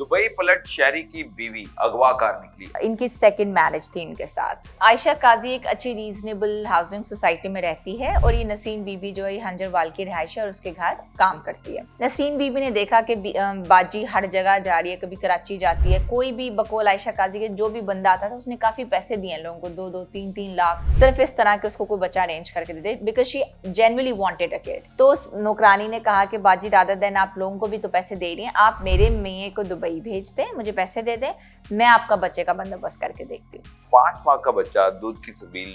Dubai पलट शहरी की बीवी अगवाकार निकली। इनकी सेकंड मैरिज थी इनके साथ। आयशा काजी एक अच्छी रीजनेबल हाउसिंग सोसाइटी में रहती है और ये नसीन बीबी जो है हंजरवाल की रिहायश है और उसके घर काम करती है। नसीन बीबी ने देखा कि बाजी हर जगह जा रही है, कभी कराची जाती है, कोई भी बकौल आयशा काजी के जो भी बंदा आता था उसने काफी पैसे दिए लोगों को, 2-2, 3-3 लाख, सिर्फ इस तरह के उसको कोई बच्चा अरेंज करके दे दे, because she genuinely wanted a kid. तो उस नौकरानी ने कहा कि बाजी रादर देन आप लोगों को भी तो पैसे दे रही हैं, आप मेरे मियां को दुबई भेज दें, मुझे पैसे दे दें, मैं आपका बच्चे का बंदोबस्त करके देखती हूँ। 5 माह का बच्चा दूध की सबील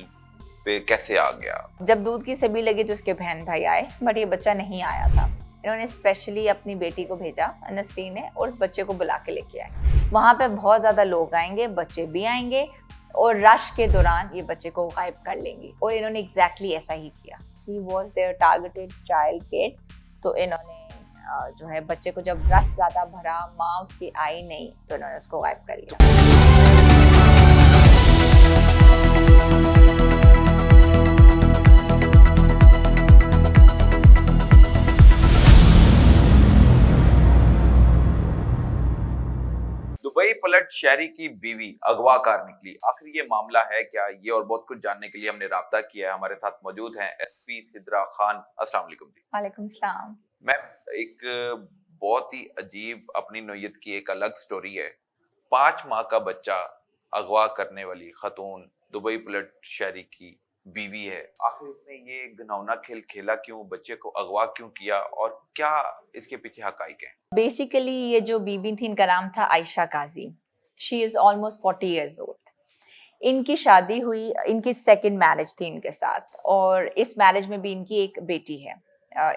पे कैसे आ गया? जब दूध की सबील लगी तो उसके बहन भाई आए, बट ये बच्चा नहीं आया था। इन्होंने स्पेशली अपनी बेटी को भेजा, नसरीन ने, और उस बच्चे को बुला के लेके आए। वहाँ पे बहुत ज़्यादा लोग आएंगे, बच्चे भी आएंगे, और रश के दौरान ये बच्चे को गायब कर लेंगे। और इन्होंने एग्जैक्टली ऐसा ही किया। He was there targeted child kid. तो इन्होंने जो है बच्चे को, जब रश ज़्यादा भरा, माँ उसकी आई नहीं, तो इन्होंने उसको गायब कर लिया। दुबई पलट शहरी की बीवी अगवाकार निकली। आखिर ये मामला है क्या? ये और बहुत कुछ जानने के लिए हमने राब्ता किया है। हमारे साथ मौजूद हैं एसपी सिद्रा खान। अस्सलाम वालेकुम जी। वालेकुम सलाम। मैम, एक बहुत ही अजीब अपनी नौयत की एक अलग स्टोरी है। 5 माह का बच्चा अगवा करने वाली खतून दुबई पलट शहरी की बीवी है। आखिर इसने ये घिनौना खेल खेला क्यों? बच्चे को अगवा क्यों किया और क्या इसके पीछे हकाइक हैं? बेसिकली ये जो बीबी थी, इनका नाम था Ayesha Kazi. She is almost 40 years old. इनकी शादी हुई, इनकी सेकंड मैरिज थी इनके साथ, और इस मैरिज में भी इनकी एक बेटी है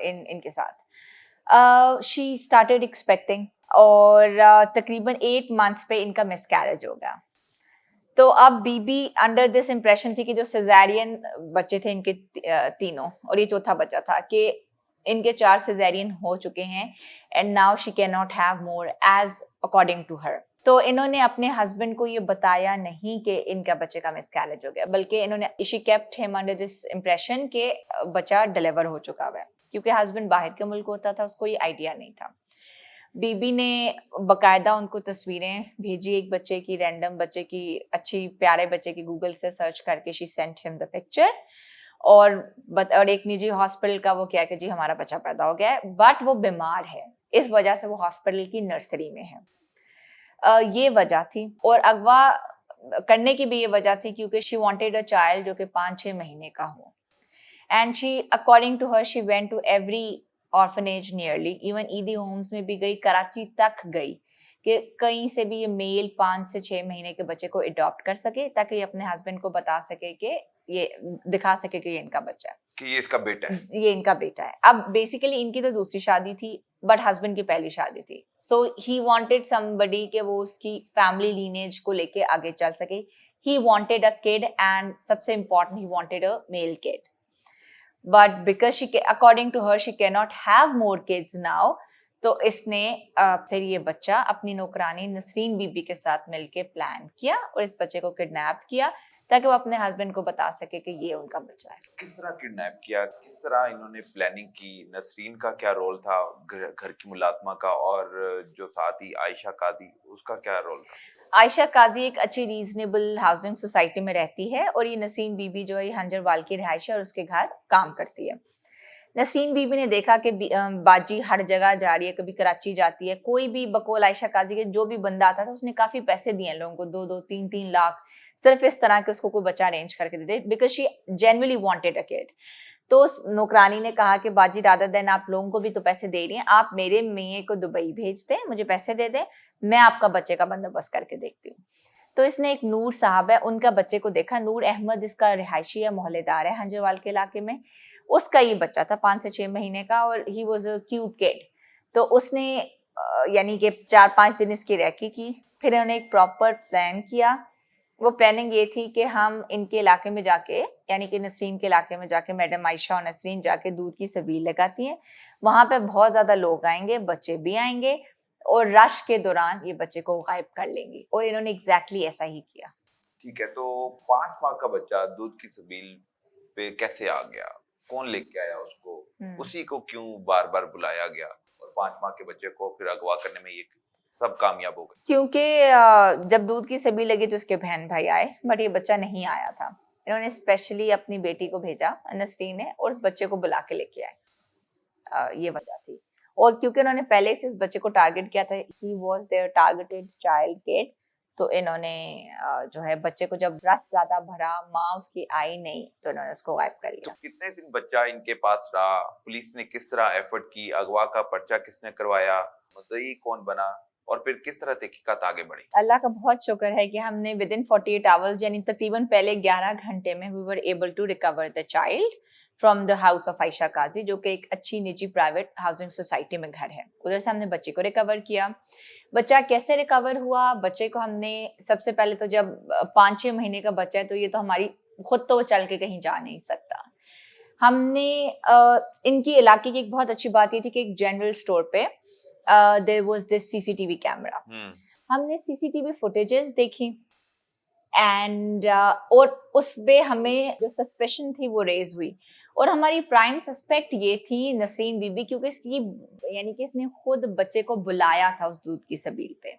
इनके साथ। शी स्टार्टेड एक्सपेक्टिंग, और तकरीबन 8 मंथ्स पे इनका मिसकैरेज हो गया। तो अब बीबी अंडर दिस इम्प्रेशन थी कि जो सिजेरियन बच्चे थे इनके तीनों, और ये चौथा बच्चा था, कि इनके 4 सिजेरियन हो चुके हैं and now she can not have more as according to her. तो इन्होंने अपने हस्बैंड को ये बताया नहीं कि इनका बच्चे का मिसकैरेज हो गया, बल्कि इन्होंने she kept him under this impression कि बच्चा डिलीवर हो चुका हुआ है, क्योंकि हस्बैंड बाहर के मुल्क होता था, उसको ये आइडिया नहीं था। बीबी ने बकायदा उनको तस्वीरें भेजी एक बच्चे की, रैंडम बच्चे की, अच्छी प्यारे बच्चे की, गूगल से सर्च करके she sent him the picture. और एक निजी हॉस्पिटल का वो क्या कि जी हमारा बच्चा पैदा हो गया है, बट वो बीमार है, इस वजह से वो हॉस्पिटल की नर्सरी में है। ये वजह थी। और अगवा करने की भी ये वजह थी क्योंकि शी वांटेड अ चाइल्ड जो कि 5-6 महीने का हो। And she, according to her, she went to every orphanage nearly, even Edhi homes में भी गई, कराची तक गई कि कहीं से भी ये मेल 5 से 6 महीने के बच्चे को अडॉप्ट कर सके, ताकि ये अपने हस्बैंड को बता सके कि ये दिखा सके कि ये इनका बच्चा है, कि ये इसका बेटा है। ये इनका बेटा है। अब बेसिकली इनकी तो दूसरी शादी थी, बट हस्बैंड की पहली शादी थी। सो ही वांटेड समबडी कि वो उसकी फैमिली लीनेज को लेके आगे चल सके। He wanted a kid, and सबसे important, he wanted a male kid. But because she, according to her, she can not have more kids now. तो इसने फिर ये बच्चा अपनी नौकरानी नसरीन बीबी के साथ मिलके प्लान किया और इस बच्चे को किडनैप किया, ताकि वो अपने हस्बैंड को बता सके कि ये उनका बच्चा है। किस तरह किडनैप किया? किस तरह इन्होंने प्लानिंग की? नसरीन का क्या रोल था घर की मुलाजमा का? और जो साथ ही आयशा कादी, उसका क्या रोल था? आयशा काजी एक अच्छी रीजनेबल हाउसिंग सोसाइटी में रहती है, और ये नसीन बीबी जो है हंजरवाल की रिहायश है और उसके घर काम करती है। नसीन बीबी ने देखा कि बाजी हर जगह जा रही है, कभी कराची जाती है, कोई भी बकौल आयशा काजी के जो भी बंदा आता था उसने काफी पैसे दिए लोगों को, 2-2, 3-3 लाख, सिर्फ इस तरह के उसको कोई बच्चा अरेंज करके दे दे, because she genuinely wanted a kid. तो उस नौकरानी ने कहा कि बाजी रादर देन आप लोगों को भी तो पैसे दे रही हैं, आप मेरे मियां को दुबई भेज दें, मुझे पैसे दे दें, मैं आपका बच्चे का बंदोबस्त करके देखती हूँ। तो इसने एक नूर साहब है, उनका बच्चे को देखा। नूर अहमद इसका रिहायशी है, मोहल्लेदार है हंजरवाल के इलाके में। उसका ये बच्चा था 5 से 6 महीने का, और he was a cute kid. तो उसने यानी कि 4-5 दिन इसकी रेकी की। फिर उन्होंने एक प्रॉपर प्लान किया। वो प्लानिंग ये थी कि हम इनके इलाके में जाके, यानी कि नसरीन के इलाके में जाके, मैडम आयशा और नसरीन जाके दूध की सबील लगाती हैं। वहां पे बहुत ज्यादा लोग आएंगे, बच्चे भी आएंगे, और रश के दौरान ये बच्चे को गायब कर लेंगी। और इन्होंने एग्जैक्टली ऐसा ही किया। ठीक है, तो 5 माह का बच्चा दूध की सबील पे कैसे आ गया? कौन लेके आया उसको? उसी को क्यों बार बार बुलाया गया? और 5 माह के बच्चे को फिर अगवा करने में ये सब कामयाब हो गए? क्योंकि जब दूध की सब्जी लगी तो उसके बहन भाई आए, बट ये बच्चा नहीं आया था। इन्होंने स्पेशली अपनी बेटी को भेजा, नसरीन ने, और उस बच्चे को बुला के लेके आए। ये वजह थी। और क्योंकि उन्होंने पहले से इस बच्चे को टारगेट किया था, he was there targeted child kid, तो इन्होंने जो है बच्चे को जब रस ज्यादा भरा, माँ उसकी आई नहीं, तो इन्होंने उसको गायब कर तो लिया। कितने दिन बच्चा इनके पास रहा? पुलिस ने किस तरह एफर्ट की? अगवा का पर्चा किसने करवाया? मुद्दई कौन बना? और फिर किस तरह तहकीकात आगे बढ़ी? अल्लाह का बहुत शुक्र है कि हमने विद इन 48 आवर्स, यानी तकरीबन पहले 11 घंटे में, we were able to recover the child from the house of Ayesha Kazi, जो कि एक अच्छी निजी प्राइवेट हाउसिंग सोसाइटी में घर है। उधर से हमने बच्चे को रिकवर किया। बच्चा कैसे रिकवर हुआ? बच्चे को हमने सबसे पहले तो, जब 5-6 महीने का बच्चा है तो ये तो हमारी खुद तो वो चल के कहीं जा नहीं सकता। हमने इनकी इलाके की एक बहुत अच्छी बात ये थी कि एक जनरल स्टोर पे there was this CCTV camera. हमने सीसीटीवी फुटेजेस देखी एंड और उस पे हमें जो सस्पेशन थी वो रेज हुई, और हमारी प्राइम सस्पेक्ट ये थी नसीम बीबी, क्योंकि इसकी, यानी कि इसने खुद बच्चे को बुलाया था उस दूध की सबील पे।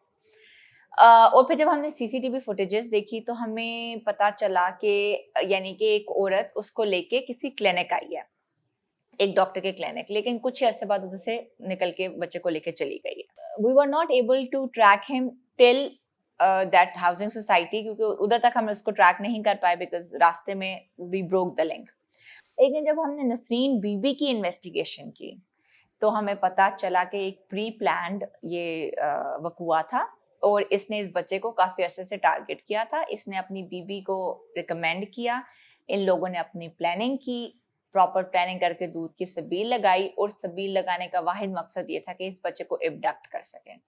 और फिर जब हमने सीसीटीवी फुटेजेस देखी तो हमें पता चला कि यानी कि एक औरत उसको लेके किसी क्लिनिक आई है, एक डॉक्टर के क्लिनिक, लेकिन कुछ अरसे बाद उधर से निकल के बच्चे को लेके चली गई है। We were not able to track him till that housing society, क्योंकि उधर तक हम उसको ट्रैक नहीं कर पाए, बिकॉज रास्ते में वी ब्रोक द लिंक। लेकिन जब हमने नसरीन बीबी की इन्वेस्टिगेशन की तो हमें पता चला कि एक प्री प्लान्ड ये वकूआ था, और इसने इस बच्चे को काफी अरसे से टारगेट किया था। इसने अपनी बीबी को रिकमेंड किया, इन लोगों ने अपनी प्लानिंग की, प्रॉपर प्लानिंग करके दूध की सबील लगाई, और सबील लगाने का वाहिद मकसद ये था कि इस बच्चे को एबडक्ट कर सकें।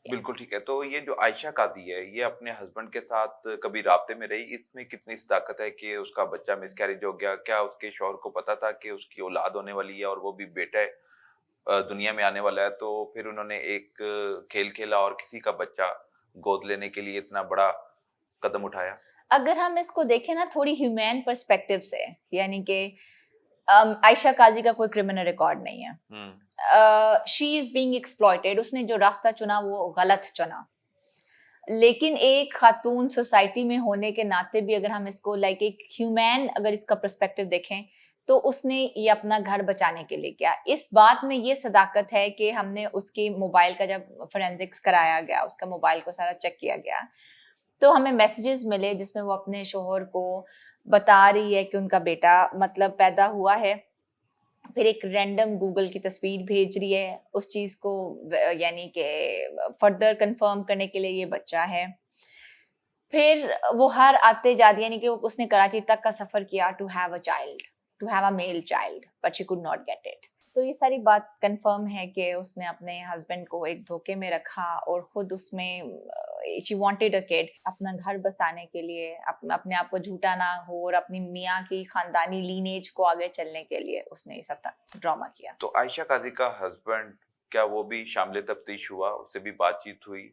बिल्कुल ठीक है। तो ये जो आयशा कादी है, ये अपने हस्बैंड के साथ कभी राब्ते में रही? इसमें कितनी सदाकत है कि उसका बच्चा मिसकैरेज हो गया? क्या उसके शौहर को पता था कि उसकी औलाद होने वाली है और वो भी बेटा है, दुनिया में आने वाला है? तो फिर उन्होंने एक खेल खेला और किसी का बच्चा गोद लेने के लिए इतना बड़ा कदम उठाया? अगर हम इसको देखें ना थोड़ी ह्यूमैन पर्सपेक्टिव से, यानी कि आयशा काजी का कोई क्रिमिनल रिकॉर्ड नहीं है। She is being exploited. उसने जो रास्ता चुना वो गलत चुना, लेकिन एक खातून सोसाइटी में होने के नाते भी अगर हम इसको लाइक एक ह्यूमैन, अगर इसका पर्सपेक्टिव देखें, तो उसने ये अपना घर बचाने के लिए किया। इस बात में ये सदाकत है कि हमने उसके मोबाइल का जब फोरेंसिक्स कराया गया, उसका मोबाइल को सारा चेक किया गया, तो हमें मैसेजेस मिले जिसमें वो अपने शोहर को बता रही है कि उनका बेटा मतलब पैदा हुआ है, फिर एक रैंडम गूगल की तस्वीर भेज रही है उस चीज को, यानी कि फर्दर कंफर्म करने के लिए ये बच्चा है। फिर वो हर आते जाते, यानी कि उसने कराची तक का सफर किया to have a child, to have a male child, but she could not get it. तो ये सारी बात कंफर्म है कि उसने अपने हस्बैंड को एक धोखे में रखा, और खुद उसमें शी वांटेड अ किड, अपना घर बसाने के लिए, अपने आप को झूठा ना हो, और अपनी मियाँ की खानदानी लीनेज को आगे चलने के लिए उसने ये सब ड्रामा किया। तो आयशा काजी का हस्बैंड, क्या वो भी शामिल तफ्तीश हुआ? उससे भी बातचीत हुई?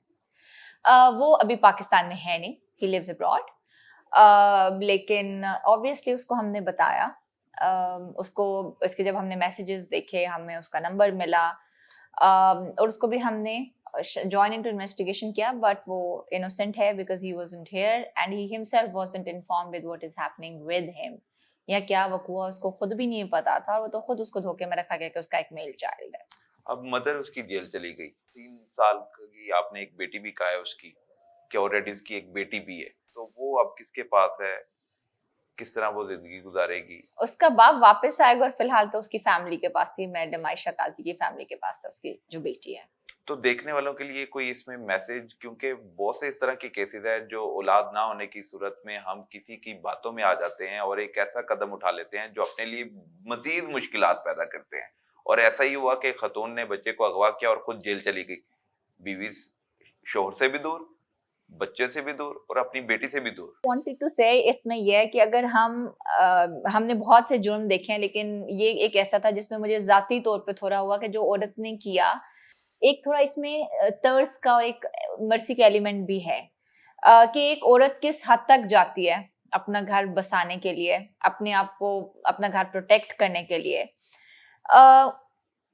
वो अभी पाकिस्तान में है नहीं, ही लिव्स अब्रॉड। लेकिन ऑब्वियसली उसको हमने बताया, उसको, इसके जब हमने मैसेजेस देखे, हमें उसका नंबर मिला, और उसको भी हमने जॉइन इनटू इन्वेस्टिगेशन किया, बट वो इनोसेंट है, because he wasn't here and he himself wasn't informed with what is happening with him. या क्या वकूआ उसको खुद भी नहीं पता था, और वो तो खुद उसको धोखे में रखा गया कि उसका एक मेल चाइल्ड है। अब मदर उसकी जेल चली गई, 3 साल की, आपने एक बेटी भी कहा है उसकी, कि ऑलरेडी उसकी एक बेटी भी है, तो वो अब किसके पास है? किस तरह वो जिंदगी गुजारेगी? उसका बाप वापस आएगा, और फिलहाल तो उसकी फैमिली के पास थी, मैडम आयशा काजी की फैमिली के पास था उसकी जो बेटी है। तो देखने वालों के लिए कोई इसमें मैसेज, क्योंकि बहुत से इस तरह के केसेस है जो औलाद ना होने की सूरत में हम किसी की बातों में आ जाते हैं और एक ऐसा कदम उठा लेते हैं जो अपने लिए मजीद मुश्किलात पैदा करते हैं। और ऐसा ही हुआ कि खतून ने बच्चे को अगवा किया और खुद जेल चली गई, बीवी शोहर से भी दूर, बच्चे से भी दूर और अपनी बेटी से भी दूर। वांटेड टू से इसमें यह है कि अगर हमने बहुत से जुर्म देखे हैं, लेकिन ये एक ऐसा था जिसमें मुझे जाती तौर पे थोड़ा हुआ कि जो औरत ने किया, एक थोड़ा इसमें तर्स का और एक मर्सी का एलिमेंट भी है, कि एक औरत किस हद तक जाती है अपना घर बसाने के लिए, अपने आप को, अपना घर प्रोटेक्ट करने के लिए।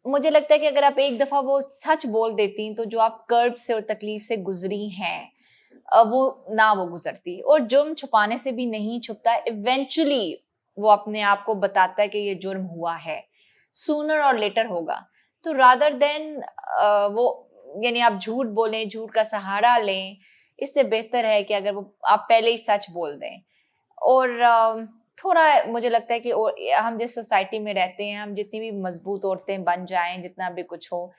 मुझे लगता है कि अगर आप एक दफा वो सच बोल देती तो जो आप कर्ब से और तकलीफ से गुजरी हैं वो ना वो गुजरती। और जुर्म छुपाने से भी नहीं छुपता, इवेंचुअली वो अपने आप को बताता है कि ये जुर्म हुआ है, सूनर और लेटर होगा। तो रादर देन वो यानी आप झूठ बोलें, झूठ का सहारा लें, इससे बेहतर है कि अगर वो आप पहले ही सच बोल दें। और थोड़ा मुझे लगता है कि हम जिस सोसाइटी में रहते हैं, हम जितनी भी मजबूत औरतें बन जाएं, जितना भी कुछ हो,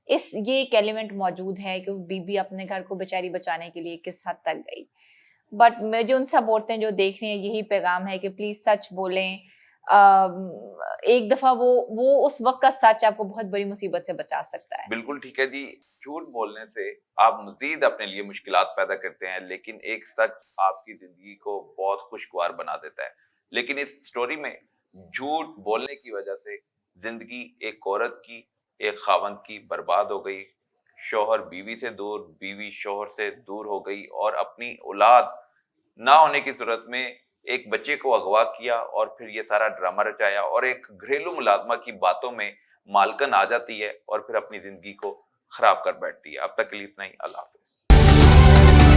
इस ये एक एलिमेंट मौजूद है कि वो बीबी अपने घर को बेचारी बचाने के लिए किस हद तक गई। बट मुझे उन सब औरतें जो देख रही हैं यही पैगाम है कि प्लीज सच बोलें। एक दफा वो उस वक्त का सच आपको बहुत बड़ी मुसीबत से बचा सकता है। बिल्कुल ठीक है जी। झूठ बोलने से आप मजीद अपने लिए मुश्किलात पैदा करते हैं, लेकिन एक सच आपकी जिंदगी को बहुत खुशगवार बना देता है। लेकिन इस स्टोरी में झूठ बोलने की वजह से जिंदगी एक औरत की, एक खावंद की बर्बाद हो गई। शौहर बीवी से दूर, बीवी शौहर से दूर हो गई और अपनी औलाद ना होने की सूरत में एक बच्चे को अगवा किया और फिर ये सारा ड्रामा रचाया और एक घरेलू मुलाजमा की बातों में मालकन आ जाती है और फिर अपनी जिंदगी को खराब कर बैठती है। अब तक के लिए इतना ही। अल्लाह हाफिज।